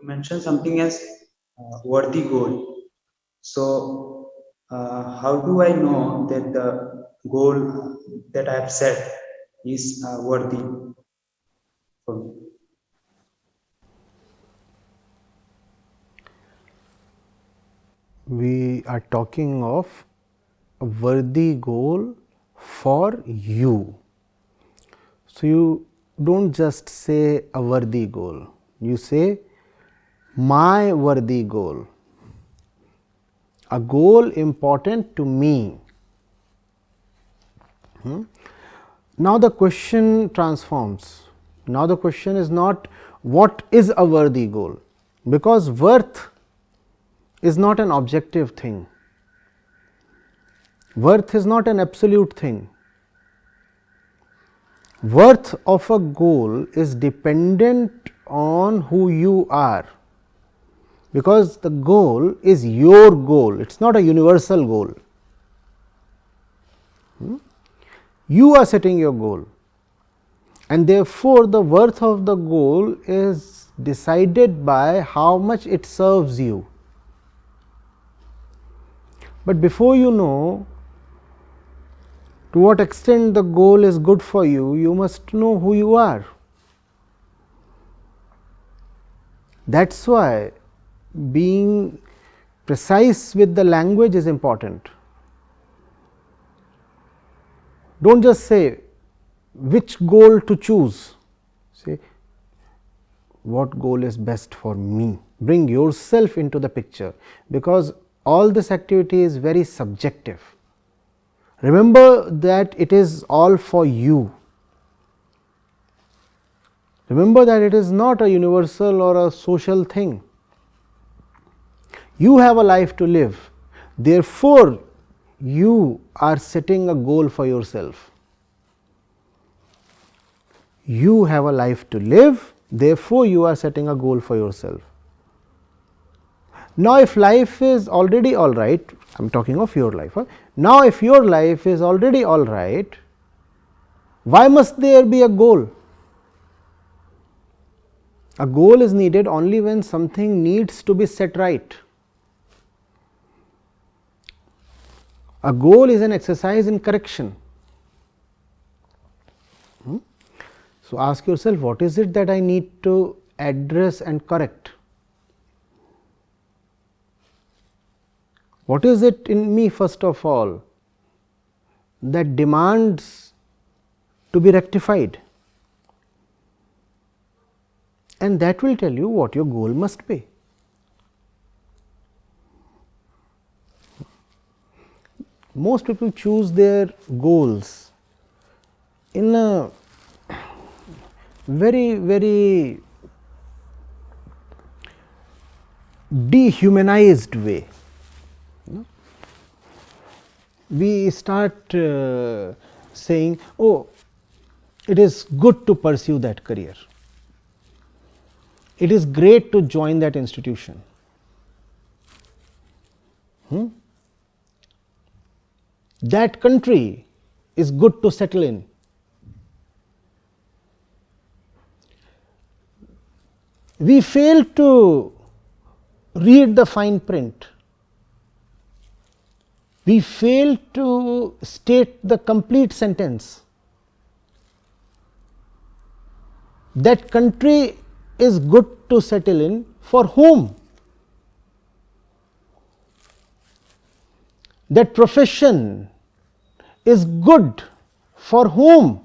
mentioned something as worthy goal. So, how do I know that the goal that I have set is worthy for me? We are talking of a worthy goal for you. So, you don't just say a worthy goal, you say my worthy goal, a goal important to me. Now, the question transforms. Now, the question is not what is a worthy goal, because worth is not an objective thing, worth is not an absolute thing. Worth of a goal is dependent on who you are, because the goal is your goal, it is not a universal goal. You are setting your goal, and therefore, the worth of the goal is decided by how much it serves you. But before you know to what extent the goal is good for you, you must know who you are. That is why being precise with the language is important. Do not just say which goal to choose, say what goal is best for me. Bring yourself into the picture, because all this activity is very subjective. Remember that it is all for you. Remember that it is not a universal or a social thing. You have a life to live, therefore, you are setting a goal for yourself. You have a life to live, therefore, you are setting a goal for yourself. Now, if life is already all right, I am talking of your life. Now, if your life is already all right, why must there be a goal? A goal is needed only when something needs to be set right. A goal is an exercise in correction. So, ask yourself, what is it that I need to address and correct? What is it in me, first of all, that demands to be rectified? And that will tell you what your goal must be. Most people choose their goals in a very dehumanized way. We start saying, oh, it is good to pursue that career, it is great to join that institution. That country is good to settle in. We fail to read the fine print. We fail to state the complete sentence. That country is good to settle in for whom? That profession is good for whom?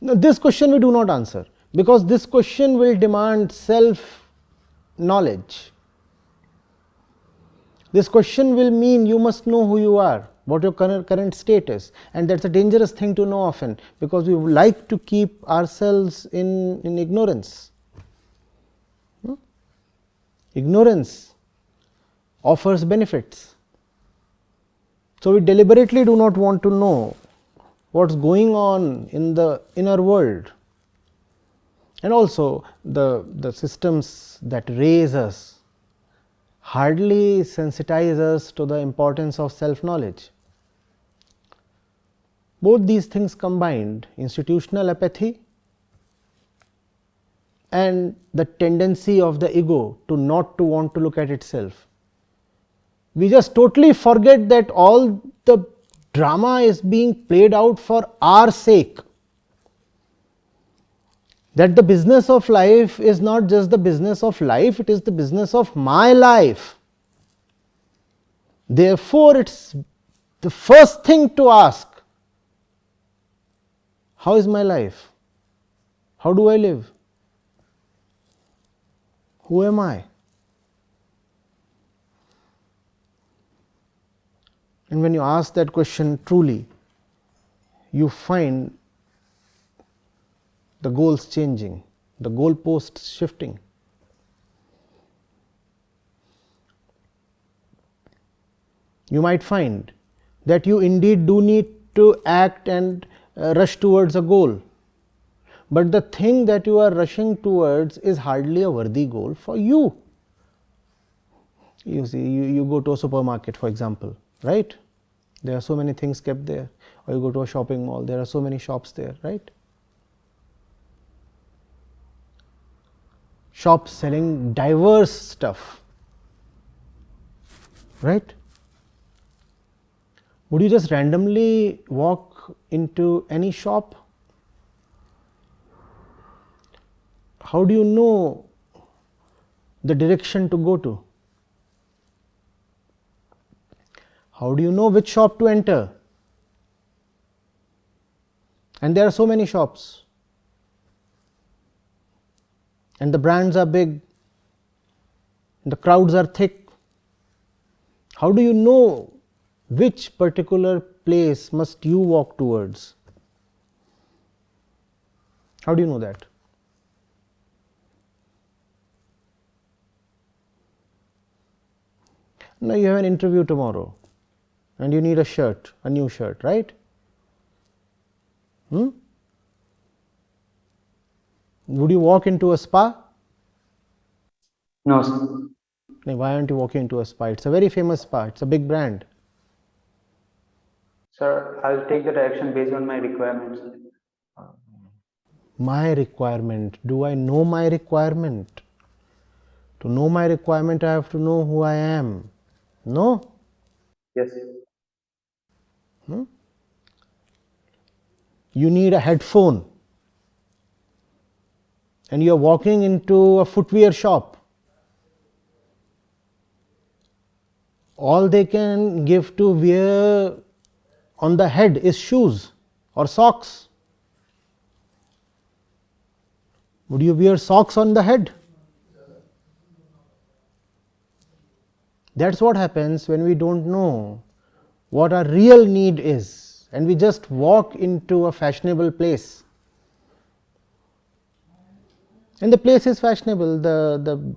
Now, this question we do not answer, because this question will demand self knowledge. This question will mean you must know who you are, what your current state is, and that is a dangerous thing to know often, because we like to keep ourselves in ignorance. Ignorance offers benefits. So, we deliberately do not want to know what is going on in the inner world, and also the systems that raise us hardly sensitize us to the importance of self knowledge. Both these things combined, institutional apathy and the tendency of the ego to not to want to look at itself. We just totally forget that all the drama is being played out for our sake. That the business of life is not just the business of life, it is the business of my life. Therefore, it's the first thing to ask, how is my life? How do I live? Who am I? And when you ask that question truly, you find the goals changing, the goalposts shifting. You might find that you indeed do need to act and rush towards a goal. But the thing that you are rushing towards is hardly a worthy goal for you. You see, you go to a supermarket, for example, right? There are so many things kept there. Or you go to a shopping mall, there are so many shops there, right? Shops selling diverse stuff, right? Would you just randomly walk into any shop? How do you know the direction to go to? How do you know which shop to enter? And there are so many shops. And the brands are big. The crowds are thick. How do you know which particular place must you walk towards? How do you know that? Now you have an interview tomorrow and you need a shirt, a new shirt, right? Would you walk into a spa? No, sir. Why aren't you walking into a spa? It's a very famous spa, it's a big brand. Sir, I'll take the direction based on my requirements. My requirement. Do I know my requirement? To know my requirement, I have to know who I am. No? Yes. You need a headphone and you are walking into a footwear shop. All they can give to wear on the head is shoes or socks. Would you wear socks on the head? That's what happens when we don't know what our real need is and we just walk into a fashionable place. And the place is fashionable, the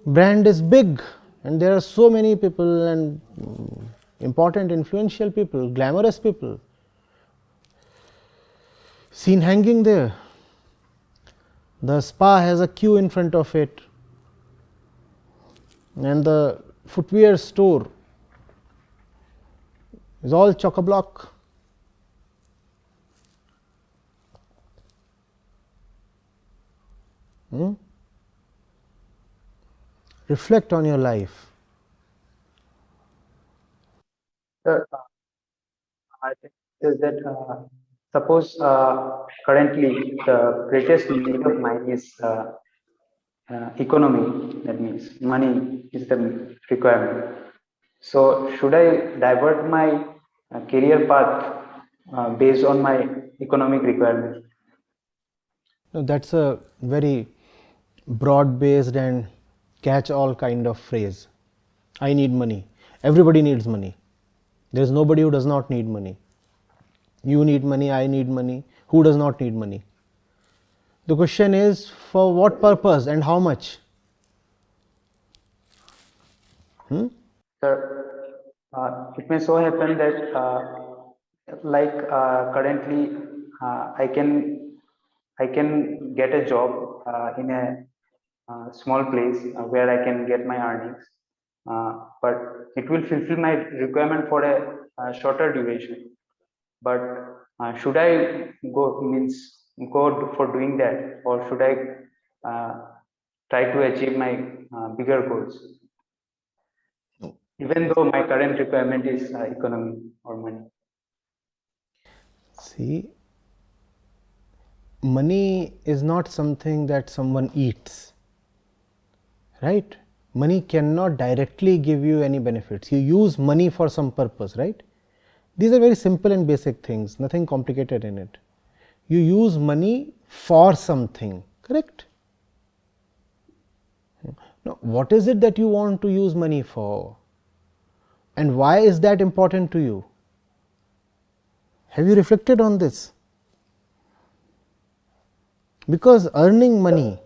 brand is big, and there are so many people and important, influential people, glamorous people seen hanging there. The spa has a queue in front of it, and the footwear store is all chock-a-block. Reflect on your life. Sir, I think is that suppose currently the greatest need of mine is economy. That means money is the requirement. So should I divert my career path based on my economic requirement? No, that's a very broad based and catch all kind of phrase. I need money. Everybody needs money. There is nobody who does not need money. You need money, I need money. Who does not need money? The question is, for what purpose and how much? Sir, it may so happen that currently I can get a job in a small place where I can get my earnings, but it will fulfill my requirement for a shorter duration. But should I go for doing that, or should I try to achieve my bigger goals, even though my current requirement is economy or money. See, money is not something that someone eats, right? Money cannot directly give you any benefits. You use money for some purpose, right? These are very simple and basic things, nothing complicated in it. You use money for something, correct? Now, what is it that you want to use money for? And why is that important to you? Have you reflected on this? Because earning money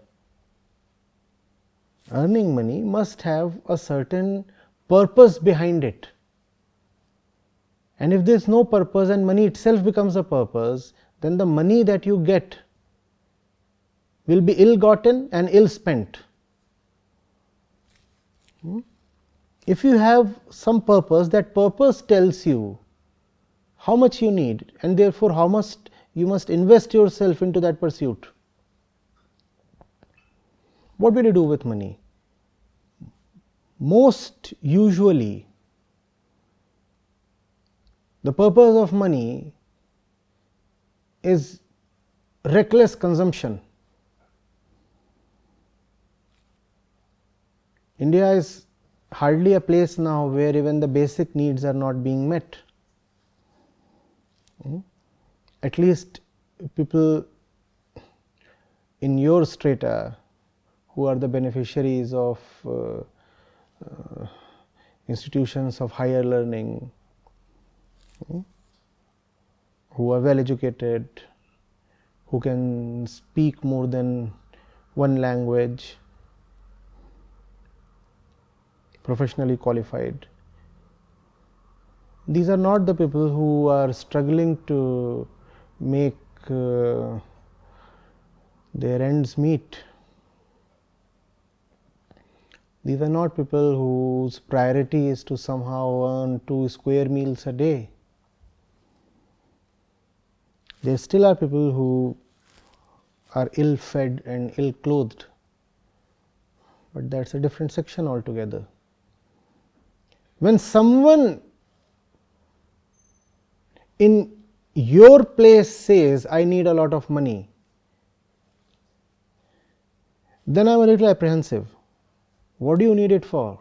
must have a certain purpose behind it. And if there is no purpose and money itself becomes a purpose, then the money that you get will be ill gotten and ill spent. If you have some purpose, that purpose tells you how much you need, and therefore how much you must invest yourself into that pursuit. What will you do with money? Most usually, the purpose of money is reckless consumption. India is hardly a place now where even the basic needs are not being met. At least people in your strata who are the beneficiaries of institutions of higher learning, who are well educated, who can speak more than one language, professionally qualified. These are not the people who are struggling to make their ends meet. These are not people whose priority is to somehow earn 2 square meals a day. There still are people who are ill fed and ill clothed, but that's a different section altogether. When someone in your place says, I need a lot of money, then I am a little apprehensive. What do you need it for?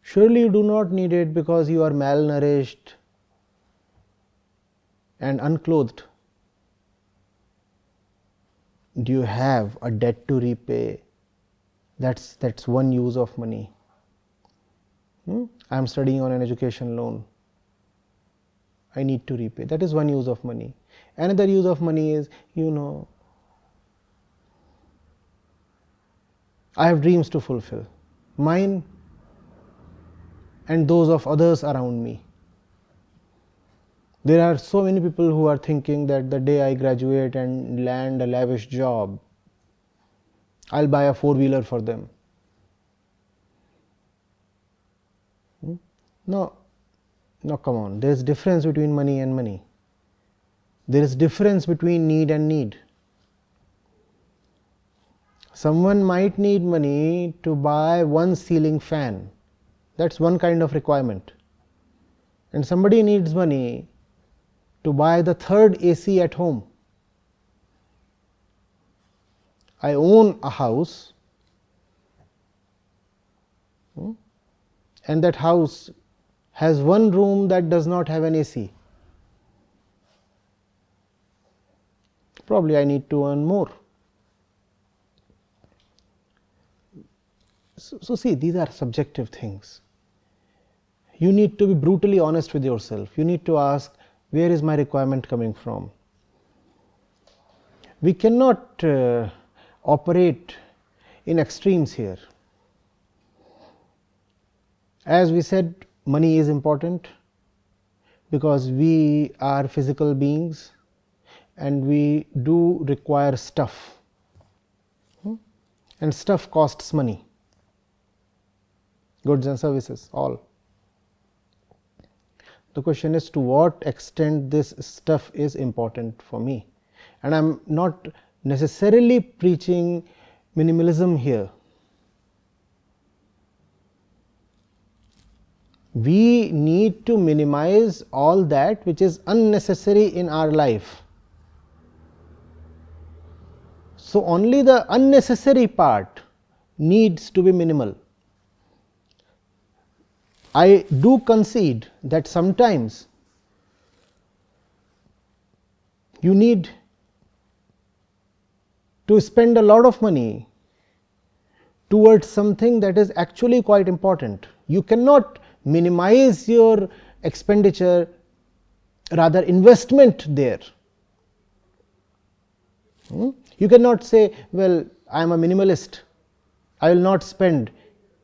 Surely you do not need it because you are malnourished and unclothed. Do you have a debt to repay? That's one use of money. I am studying on an education loan. I need to repay. That is one use of money. Another use of money is, I have dreams to fulfill, mine and those of others around me. There are so many people who are thinking that the day I graduate and land a lavish job, I'll buy a 4-wheeler for them. No, come on. There is difference between money and money. There is difference between need and need. Someone might need money to buy one ceiling fan. That's one kind of requirement. And somebody needs money to buy the 3rd AC at home. I own a house, and that house has one room that does not have an AC. Probably I need to earn more. So see, these are subjective things. You need to be brutally honest with yourself. You need to ask, where is my requirement coming from? We cannot operate in extremes here. As we said, money is important because we are physical beings and we do require stuff, and stuff costs money, goods and services, all. The question is to what extent this stuff is important for me, and I am not necessarily preaching minimalism here. We need to minimize all that which is unnecessary in our life. So only the unnecessary part needs to be minimal. I do concede that sometimes you need to spend a lot of money towards something that is actually quite important. You cannot minimize your expenditure, rather investment there. You cannot say, well, I am a minimalist, I will not spend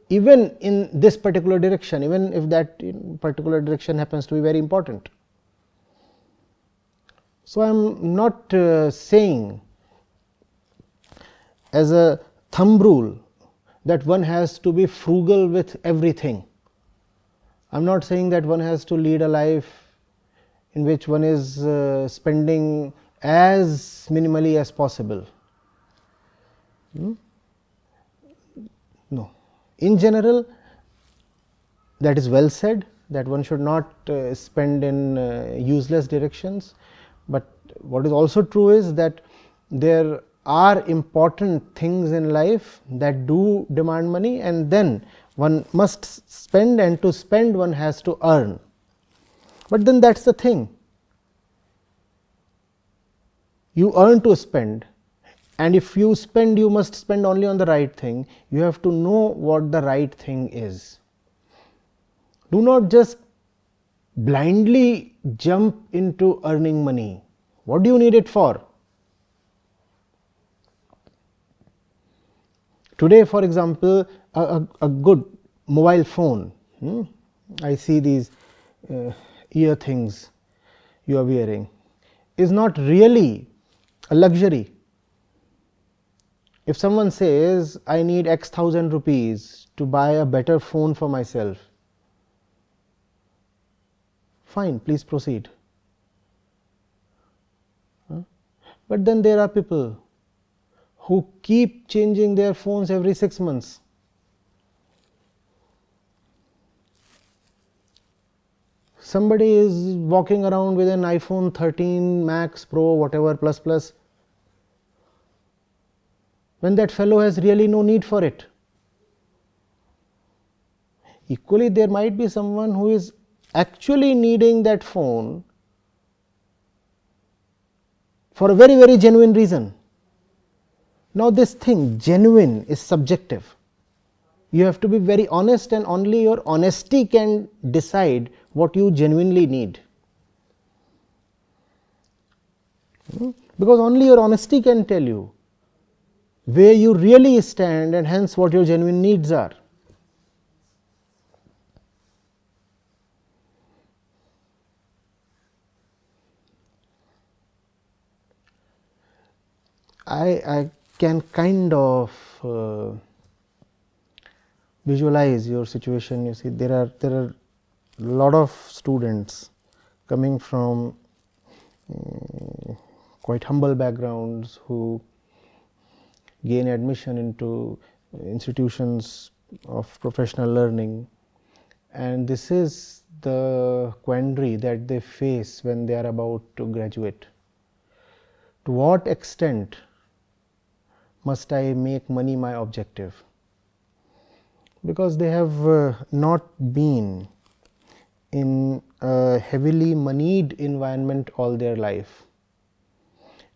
even in this particular direction, even if that particular direction happens to be very important. So I am not saying as a thumb rule that one has to be frugal with everything. I am not saying that one has to lead a life in which one is spending as minimally as possible. No. In general, that is well said, that one should not spend in useless directions, but what is also true is that there are important things in life that do demand money, and then one must spend, and to spend one has to earn. But then that is the thing, you earn to spend, and if you spend, you must spend only on the right thing. You have to know what the right thing is. Do not just blindly jump into earning money. What do you need it for? Today, for example, a good mobile phone, I see these ear things you are wearing, is not really a luxury. If someone says, I need X thousand rupees to buy a better phone for myself, fine, please proceed. But then there are people who keep changing their phones every 6 months. Somebody is walking around with an iPhone 13 Max Pro, whatever, plus, when that fellow has really no need for it. Equally, there might be someone who is actually needing that phone for a very, very genuine reason. Now, this thing, genuine, is subjective. You have to be very honest, and only your honesty can decide what you genuinely need. Because only your honesty can tell you where you really stand, and hence what your genuine needs are. I can kind of visualize your situation. You see, there are a lot of students coming from quite humble backgrounds who gain admission into institutions of professional learning, and this is the quandary that they face when they are about to graduate. To what extent must I make money my objective? Because they have not been in a heavily moneyed environment all their life,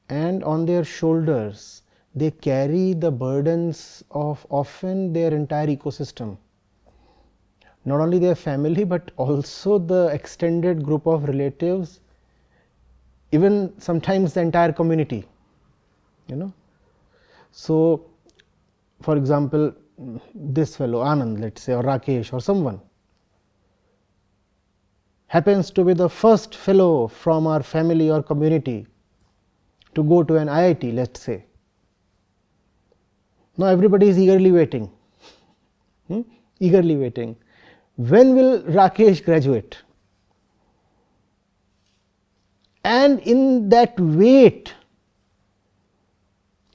and on their shoulders they carry the burdens of often their entire ecosystem, not only their family but also the extended group of relatives, even sometimes the entire community. So, for example, this fellow Anand, let us say, or Rakesh, or someone happens to be the first fellow from our family or community to go to an IIT, let us say. Now everybody is eagerly waiting, eagerly waiting. When will Rakesh graduate? And in that wait,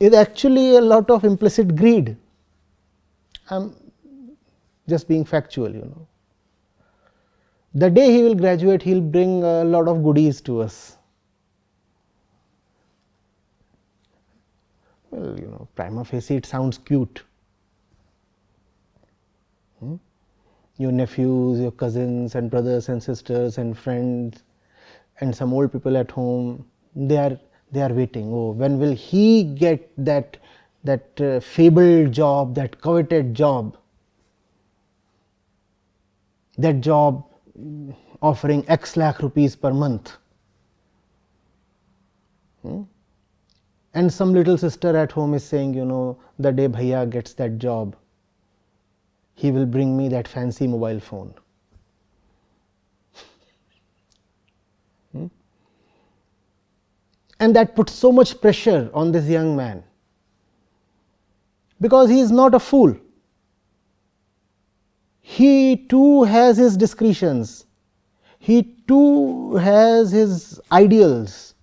is actually a lot of implicit greed. I am just being factual, The day he will graduate, he will bring a lot of goodies to us. Well, prima facie it sounds cute. Your nephews, your cousins and brothers and sisters and friends and some old people at home, they are waiting. Oh, when will he get that fabled job, that coveted job, that job offering X lakh rupees per month? And some little sister at home is saying, the day bhaiya gets that job, he will bring me that fancy mobile phone. And that puts so much pressure on this young man, because he is not a fool. He too has his discretions. He too has his ideals.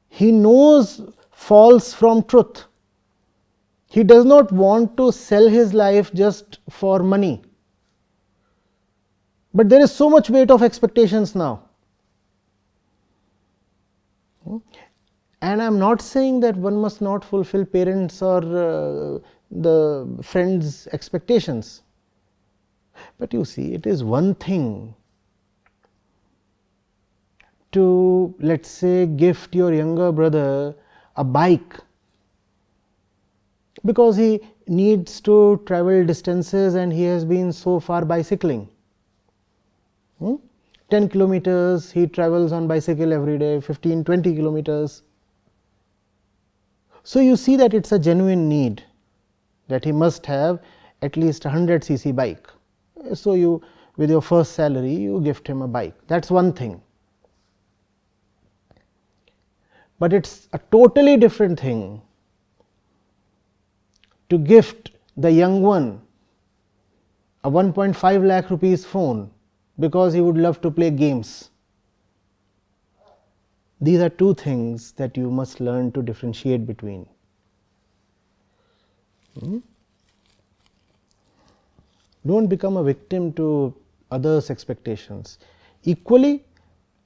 He knows false from truth. He does not want to sell his life just for money. But there is so much weight of expectations now. And I am not saying that one must not fulfill parents or the friends' expectations. But you see, it is one thing to, let's say, gift your younger brother a bike because he needs to travel distances and he has been so far bicycling. 10 kilometers he travels on bicycle every day, 15-20 kilometers. So you see that it's a genuine need that he must have at least 100cc bike. So you, with your first salary, you gift him a bike. That's one thing. But it's a totally different thing to gift the young one a 1.5 lakh rupees phone because he would love to play games. These are two things that you must learn to differentiate between. Don't become a victim to others' expectations. Equally,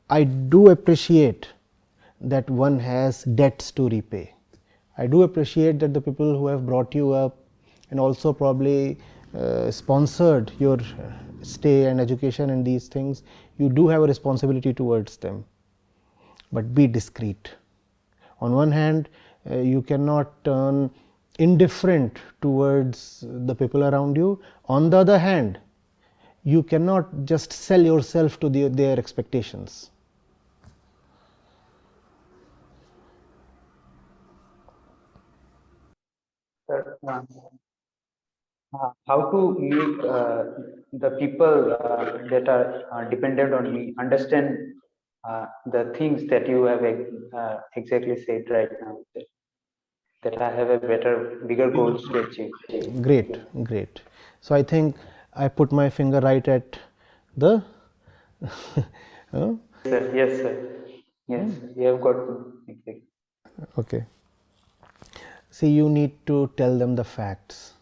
I do appreciate that one has debts to repay. I do appreciate that the people who have brought you up and also probably sponsored your stay and education and these things, you do have a responsibility towards them. But be discreet. On one hand, you cannot turn indifferent towards the people around you. On the other hand, you cannot just sell yourself to their expectations. Sir, how to make the people that are dependent on me understand the things that you have exactly said right now, that I have a better, bigger goals to achieve. Great, great. So I think I put my finger right at the Sir, yes, sir. Yes, you have got exactly. Okay. See, you need to tell them the facts.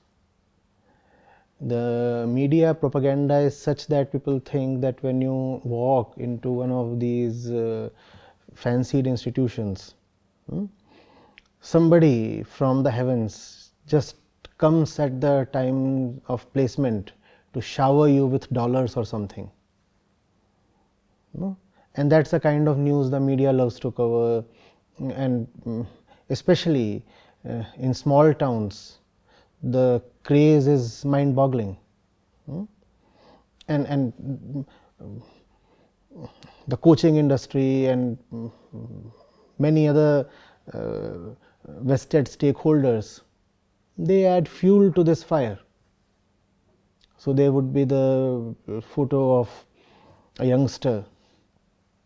The media propaganda is such that people think that when you walk into one of these fancied institutions, somebody from the heavens just comes at the time of placement to shower you with dollars or something. And that's the kind of news the media loves to cover, and especially in small towns the craze is mind boggling. And the coaching industry and many other vested stakeholders, they add fuel to this fire. So there would be the photo of a youngster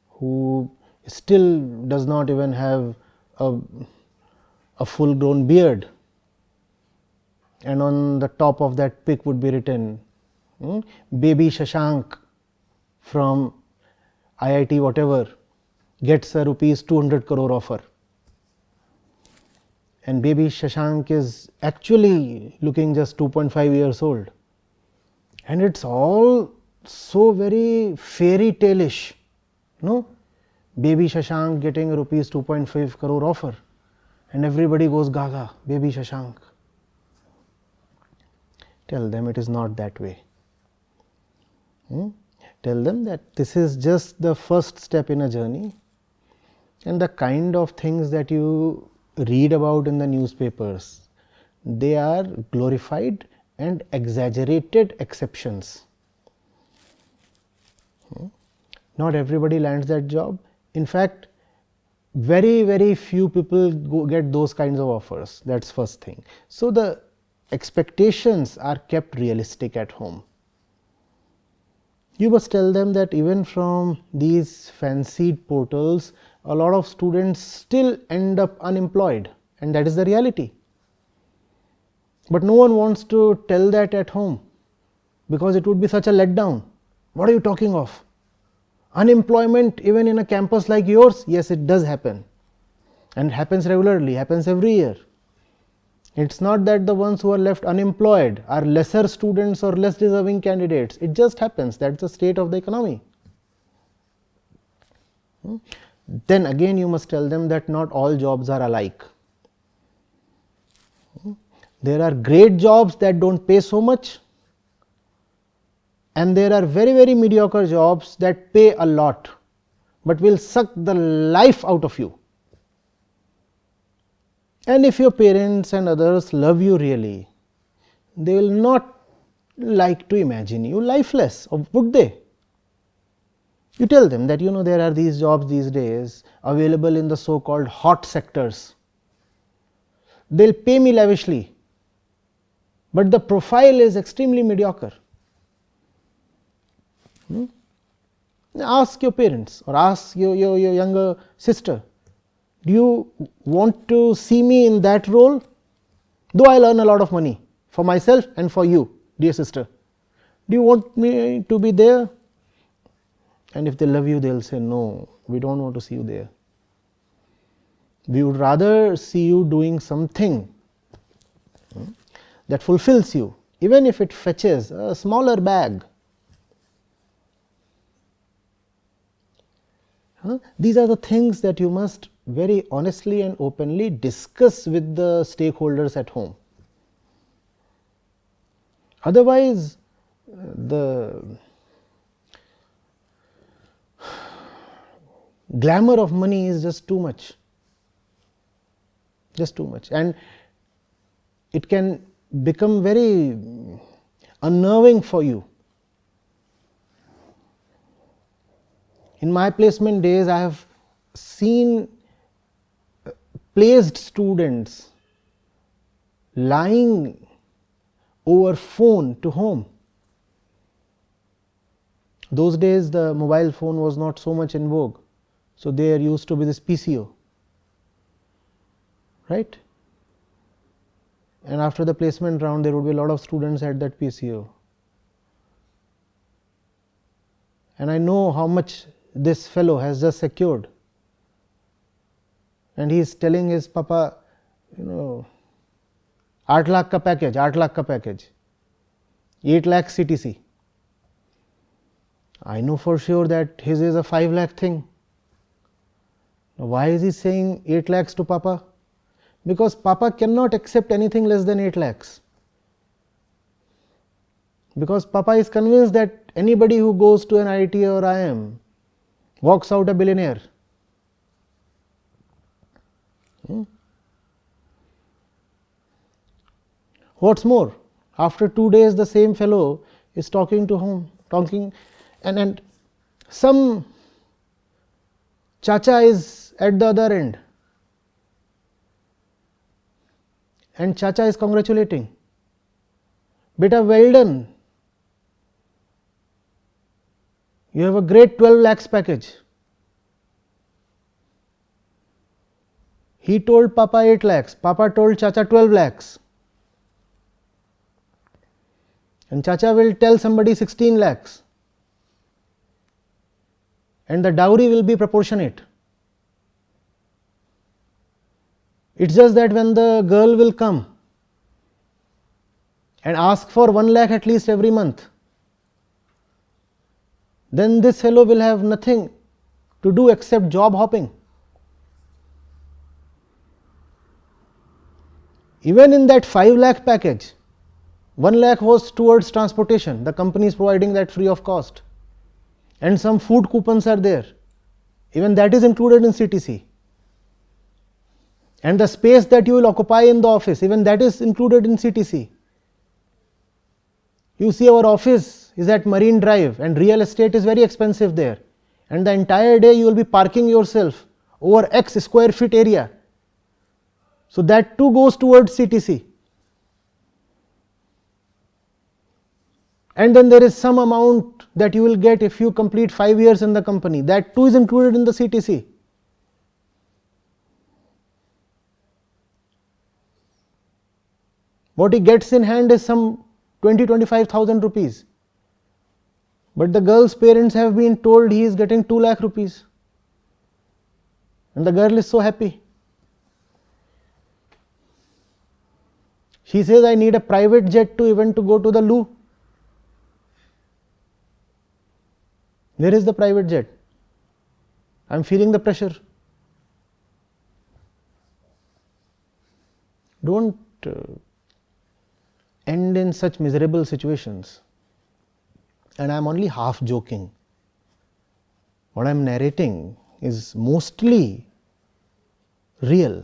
who still does not even have a full grown beard, and on the top of that pic would be written, baby Shashank from IIT whatever gets a rupees 200 crore offer. and baby Shashank is actually looking just 2.5 years old, and it's all so very fairy tale-ish, no? Baby Shashank getting a rupees 2.5 crore offer, and everybody goes gaga, baby Shashank. Tell them it is not that way. Tell them that this is just the first step in a journey, and the kind of things that you read about in the newspapers, they are glorified and exaggerated exceptions. Not everybody lands that job. In fact, very few people get those kinds of offers. That's first thing. So the expectations are kept realistic at home. You must tell them that even from these fancied portals, a lot of students still end up unemployed, and that is the reality. But no one wants to tell that at home, because it would be such a letdown. What are you talking of? Unemployment even in a campus like yours? Yes, it does happen, and it happens regularly, happens every year. It's not that the ones who are left unemployed are lesser students or less deserving candidates. It just happens. That's the state of the economy. Then again, you must tell them that not all jobs are alike. There are great jobs that don't pay so much, and there are very mediocre jobs that pay a lot but will suck the life out of you. And if your parents and others love you really, they will not like to imagine you lifeless, or would they? You tell them that there are these jobs these days available in the so called hot sectors. They'll pay me lavishly, but the profile is extremely mediocre. Ask your parents or ask your younger sister, do you want to see me in that role? Though I'll earn a lot of money for myself and for you, dear sister. Do you want me to be there? And if they love you, they'll say, no, we don't want to see you there. We would rather see you doing something that fulfills you, even if it fetches a smaller bag. These are the things that you must very honestly and openly discuss with the stakeholders at home. Otherwise, the glamour of money is just too much, and it can become very unnerving for you. In my placement days, I have seen placed students lying over phone to home. Those days the mobile phone was not so much in vogue, so there used to be this PCO, right? And after the placement round, there would be a lot of students at that PCO. And I know how much this fellow has just secured. And he is telling his papa, 8 lakh ka package, 8 lakh ka package, 8 lakh CTC. I know for sure that his is a 5 lakh thing. Now, why is he saying 8 lakhs to papa? Because papa cannot accept anything less than 8 lakhs. Because papa is convinced that anybody who goes to an IIT or IIM walks out a billionaire. What's more, after 2 days the same fellow is talking to home, and some chacha is at the other end, and chacha is congratulating, beta, well done, you have a great 12 lakhs package. He told papa 8 lakhs, papa told chacha 12 lakhs. And chacha will tell somebody 16 lakhs. And the dowry will be proportionate. It's just that when the girl will come and ask for 1 lakh at least every month, then this fellow will have nothing to do except job hopping. Even in that 5 lakh package, 1 lakh was towards transportation. The company is providing that free of cost. And some food coupons are there. Even that is included in CTC. And the space that you will occupy in the office, even that is included in CTC. You see, our office is at Marine Drive and real estate is very expensive there. And the entire day you will be parking yourself over X square feet area. So that too goes towards CTC. And then there is some amount that you will get if you complete 5 years in the company. That too is included in the CTC. What he gets in hand is some 20-25,000 rupees. But the girl's parents have been told he is getting 2 lakh rupees. And the girl is so happy. She says, I need a private jet to even to go to the loo. Where is the private jet? I am feeling the pressure. Don't end in such miserable situations. And I am only half joking. What I am narrating is mostly real.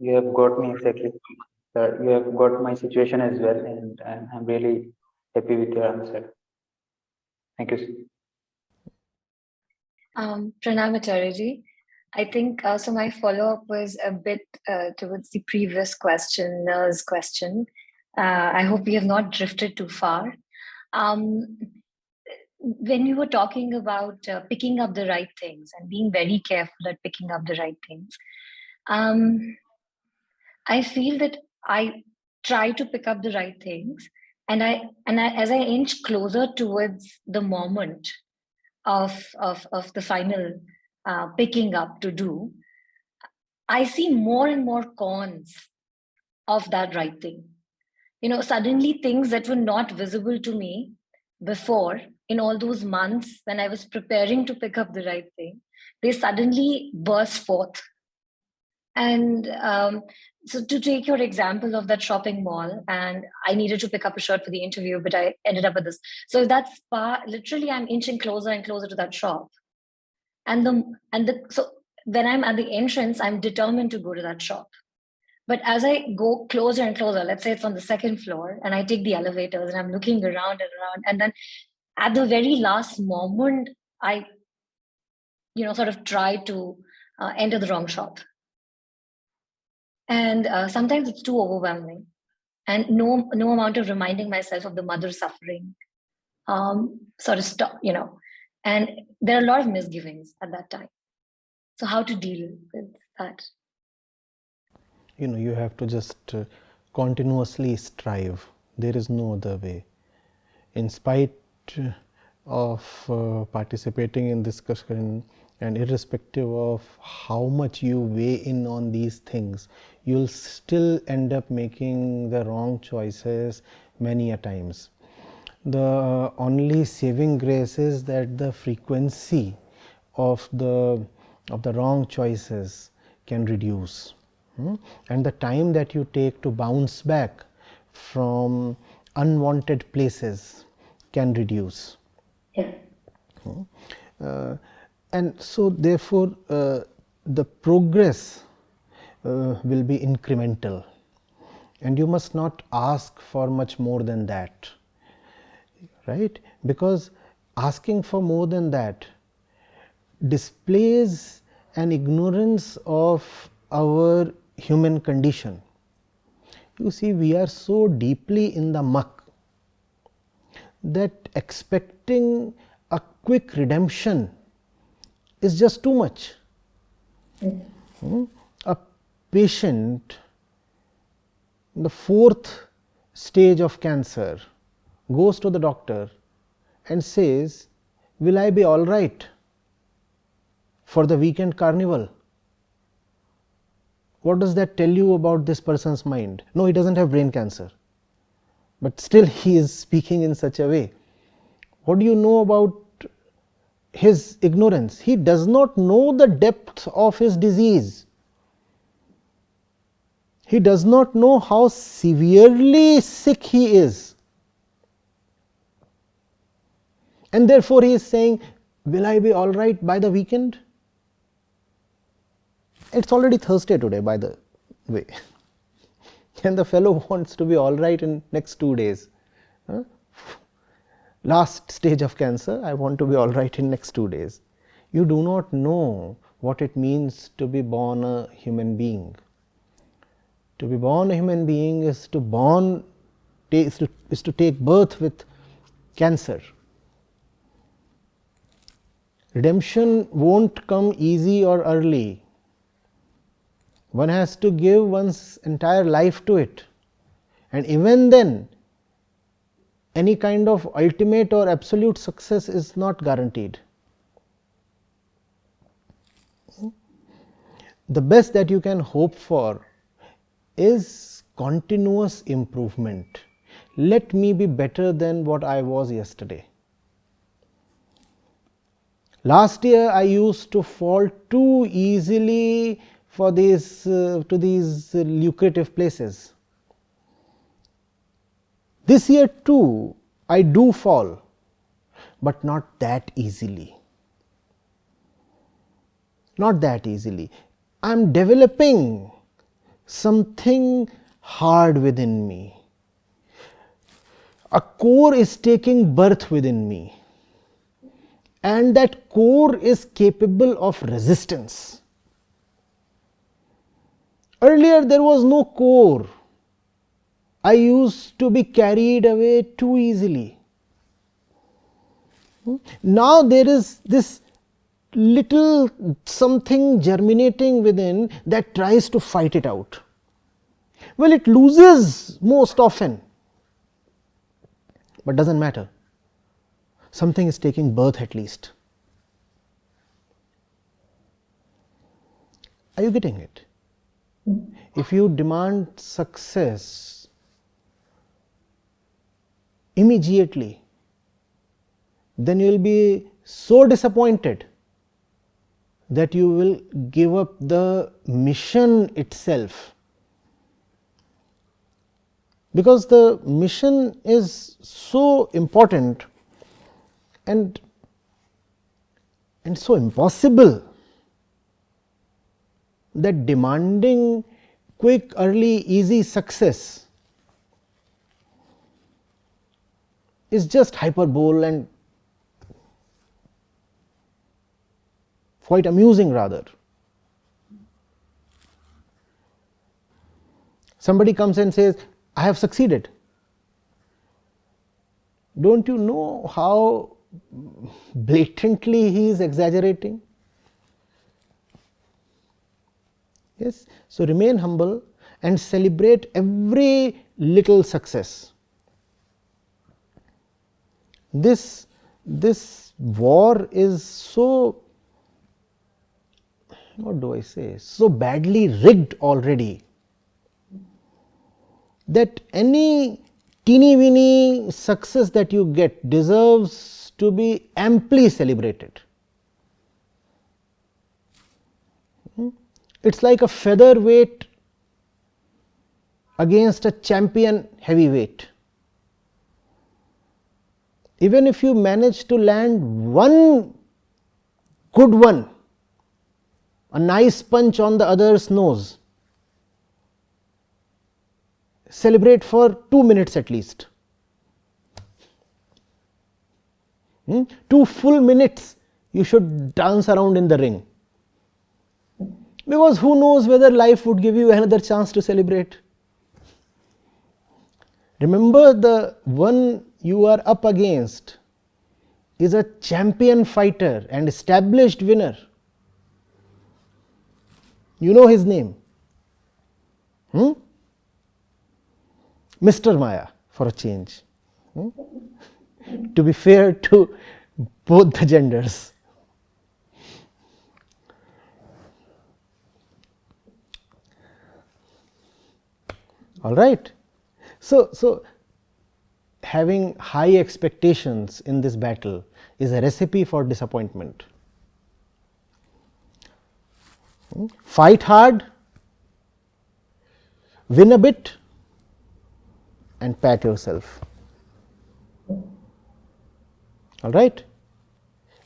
You have got me exactly. You have got my situation as well, and I'm really happy with your answer. Thank you, sir. Pranam Acharya ji. I think so. My follow up was a bit towards the previous questioner's question. I hope we have not drifted too far. When you were talking about picking up the right things and being very careful at picking up the right things, I feel that I try to pick up the right things, and as I inch closer towards the moment of the final picking up to do, I see more and more cons of that right thing. Suddenly things that were not visible to me before, in all those months when I was preparing to pick up the right thing, they suddenly burst forth. And so to take your example of that shopping mall, and I needed to pick up a shirt for the interview, but I ended up with this. So that's literally I'm inching closer and closer to that shop. So when I'm at the entrance, I'm determined to go to that shop. But as I go closer and closer, let's say it's on the second floor, and I take the elevators and I'm looking around and around, and then at the very last moment, I, sort of try to enter the wrong shop. And sometimes it's too overwhelming, and no amount of reminding myself of the mother suffering sort of stop, and there are a lot of misgivings at that time. So how to deal with that? You have to just continuously strive. There is no other way. In spite of participating in discussion, and irrespective of how much you weigh in on these things, you'll still end up making the wrong choices many a times. The only saving grace is that the frequency of the wrong choices can reduce, and the time that you take to bounce back from unwanted places can reduce. Yeah. And so therefore the progress will be incremental, and you must not ask for much more than that, right? Because asking for more than that displays an ignorance of our human condition. You see, we are so deeply in the muck that expecting a quick redemption is just too much. A patient in the 4th stage of cancer goes to the doctor and says, "Will I be all right for the weekend carnival?" What does that tell you about this person's mind? No, he doesn't have brain cancer, but still he is speaking in such a way. What do you know about his ignorance? He does not know the depth of his disease. He does not know how severely sick he is. And therefore he is saying, "Will I be all right by the weekend?" It's already Thursday today, by the way. And the fellow wants to be all right in next 2 days. Last stage of cancer, I want to be all right in next 2 days. You do not know what it means to be born a human being. To be born a human being is to take birth with cancer. Redemption won't come easy or early. One has to give one's entire life to it, and even then any kind of ultimate or absolute success is not guaranteed. The best that you can hope for is continuous improvement. Let me be better than what I was yesterday. Last year I used to fall too easily for to these lucrative places. This year too I do fall, but not that easily. Not that easily. I am developing something hard within me. A core is taking birth within me, and that core is capable of resistance. Earlier there was no core. I used to be carried away too easily. Now there is this little something germinating within that tries to fight it out. Well, it loses most often, but doesn't matter. Something is taking birth at least. Are you getting it? If you demand success immediately, then you will be so disappointed that you will give up the mission itself, because the mission is so important and so impossible that demanding quick, early, easy success is just hyperbole and quite amusing rather. Somebody comes and says, "I have succeeded." Don't you know how blatantly he is exaggerating? Yes, so remain humble and celebrate every little success. This war is so, what do I say, so badly rigged already, that any teeny weeny success that you get deserves to be amply celebrated. It's like a featherweight against a champion heavyweight. Even if you manage to land one good one, a nice punch on the other's nose, celebrate for 2 minutes at least. 2 full minutes you should dance around in the ring, because who knows whether life would give you another chance to celebrate. Remember, the one you are up against is a champion fighter and established winner. You know his name, Mr. Maya, for a change. to be fair to both the genders. All right. So having high expectations in this battle is a recipe for disappointment. Fight hard, win a bit, and pat yourself. All right.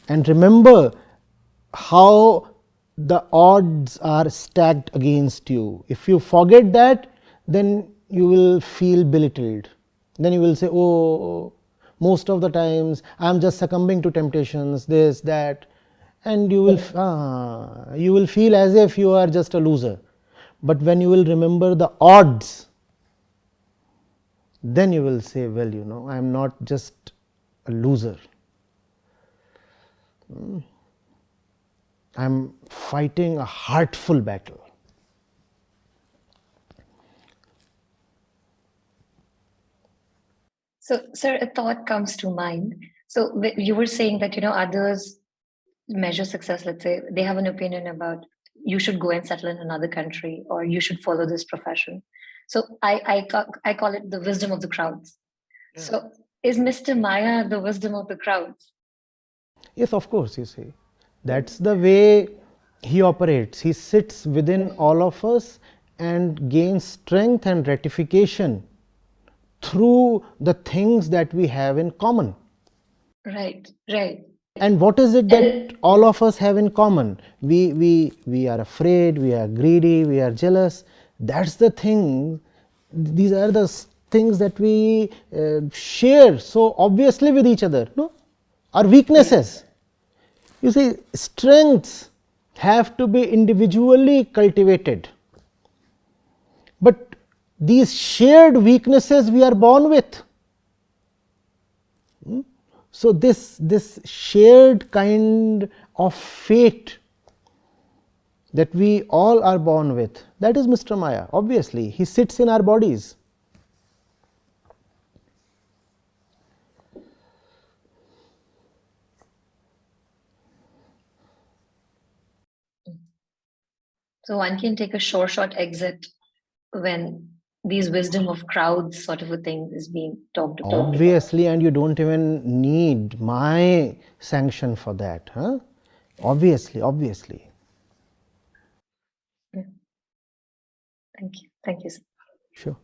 And remember how the odds are stacked against you. If you forget that, then you will feel belittled. Then you will say, oh, most of the times I am just succumbing to temptations, this, that, and you will feel as if you are just a loser. But when you will remember the odds, then you will say, well, you know, I am not just a loser. I am fighting a heartful battle. So, sir, a thought comes to mind. So, you were saying that, you know, others measure success. Let's say they have an opinion about you should go and settle in another country or you should follow this profession. So, I call it the wisdom of the crowds. Yeah. So, is Mr. Maya the wisdom of the crowds? Yes, of course, you see. That's the way he operates. He sits within all of us and gains strength and ratification through the things that we have in common. Right, right. And what is it that all of us have in common? We are afraid, we are greedy, we are jealous. That's the thing. These are the things that we share so obviously with each other. No? Our weaknesses. You see, strengths have to be individually cultivated. But these shared weaknesses we are born with. So this shared kind of fate that we all are born with, that is Mr. Maya. Obviously, he sits in our bodies. So one can take a short exit when these wisdom of crowds sort of a thing is being talked about. Obviously, and you don't even need my sanction for that. Huh? Obviously. Thank you. Thank you, sir. Sure.